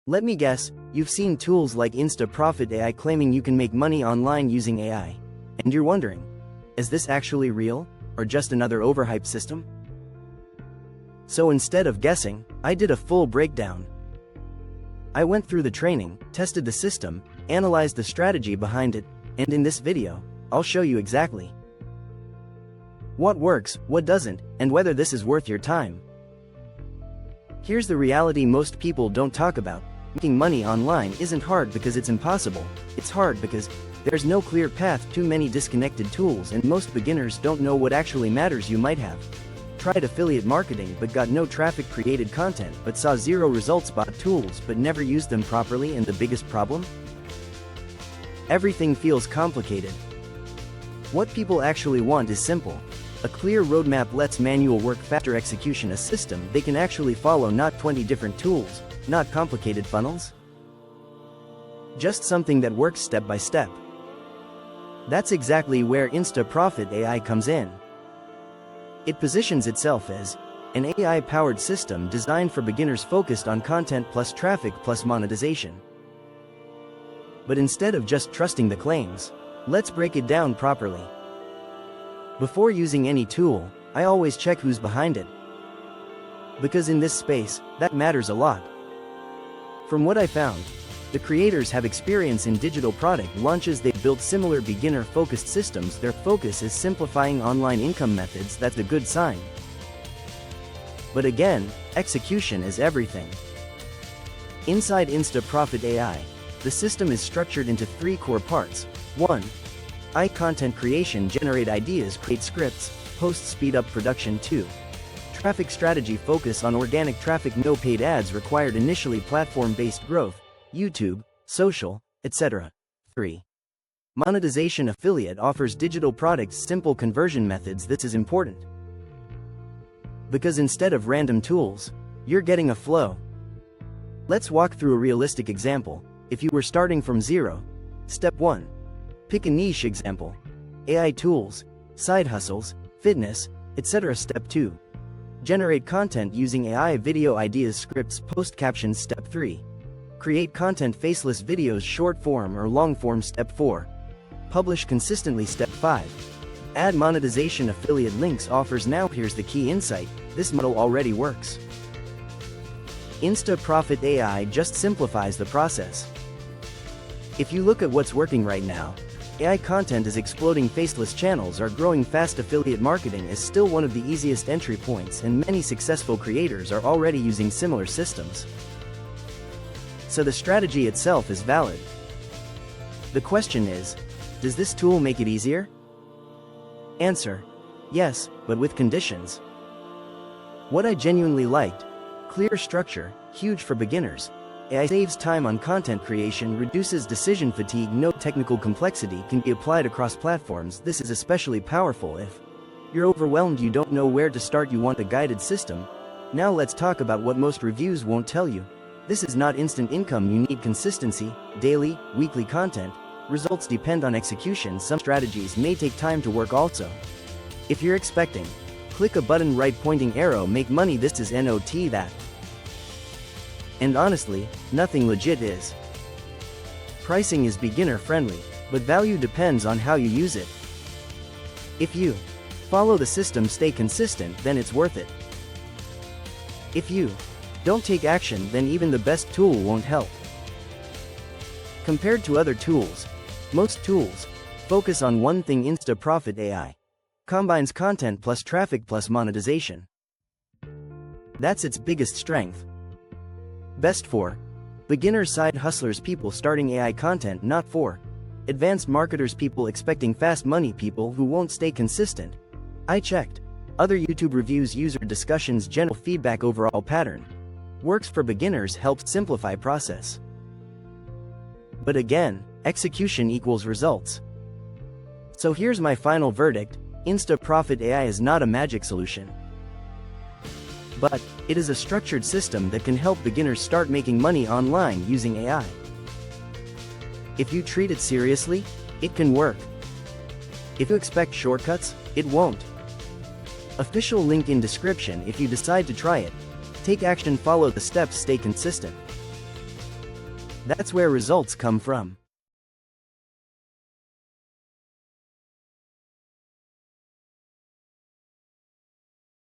Let me guess, you've seen tools like InstaProfit AI claiming you can make money online using AI. And you're wondering, is this actually real, or just another overhyped system? So instead of guessing, I did a full breakdown. I went through the training, tested the system, analyzed the strategy behind it, and in this video, I'll show you exactly what works, what doesn't, and whether this is worth your time. Here's the reality most people don't talk about. Making money online isn't hard because it's impossible. It's hard because there's no clear path, too many disconnected tools, and most beginners don't know what actually matters. You might have tried affiliate marketing but got no traffic, created content but saw zero results, bought tools but never used them properly, and the biggest problem? Everything feels complicated. What people actually want is simple. A clear roadmap lets manual work faster, execution a system they can actually follow, not 20 different tools, not complicated funnels. Just something that works step by step. That's exactly where InstaProfit AI comes in. It positions itself as an AI-powered system designed for beginners, focused on content plus traffic plus monetization. But instead of just trusting the claims, let's break it down properly. Before using any tool, I always check who's behind it. Because in this space, that matters a lot. From what I found, the creators have experience in digital product launches. They've built similar beginner-focused systems. Their focus is simplifying online income methods. That's a good sign. But again, execution is everything. Inside InstaProfit AI, the system is structured into 3 core parts. 1. Content creation, generate ideas, create scripts, post, speed up production. 2. Traffic strategy, focus on organic traffic, no paid ads required initially, platform-based growth, YouTube, social, etc. 3. Monetization, affiliate, offers digital products, simple conversion methods. This is important because instead of random tools, you're getting a flow. Let's walk through a realistic example. If you were starting from zero, step 1. Pick a niche example. AI tools, side hustles, fitness, etc. Step 2. Generate content using AI, video ideas, scripts, post captions. Step 3. Create content, faceless videos, short form or long form. Step 4. Publish consistently. Step 5. Add monetization, affiliate links, offers. Now here's the key insight. This model already works. InstaProfit AI just simplifies the process. If you look at what's working right now, AI content is exploding, faceless channels are growing fast, affiliate marketing is still one of the easiest entry points, and many successful creators are already using similar systems. So the strategy itself is valid. The question is, does this tool make it easier? Answer: yes, but with conditions. What I genuinely liked: clear structure, huge for beginners. AI saves time on content creation, reduces decision fatigue, no technical complexity, can be applied across platforms. This is especially powerful if you're overwhelmed, you don't know where to start, you want a guided system. Now let's talk about what most reviews won't tell you. This is not instant income. You need consistency, daily, weekly content. Results depend on execution. Some strategies may take time to work also. If you're expecting, click a button, right pointing arrow, make money, this is not that. And honestly, nothing legit is. Pricing is beginner friendly, but value depends on how you use it. If you follow the system, stay consistent, then it's worth it. If you don't take action, then even the best tool won't help. Compared to other tools, most tools focus on one thing. InstaProfit AI combines content plus traffic plus monetization. That's its biggest strength. Best for beginners, side hustlers, people starting AI content, not for advanced marketers, people expecting fast money, people who won't stay consistent. I checked other YouTube reviews, user discussions, general feedback, overall pattern works for beginners, helps simplify process. But again, execution equals results. So here's my final verdict: InstaProfit AI is not a magic solution, but it is a structured system that can help beginners start making money online using AI. If you treat it seriously, it can work. If you expect shortcuts, it won't. Official link in description if you decide to try it. Take action, follow the steps, stay consistent. That's where results come from.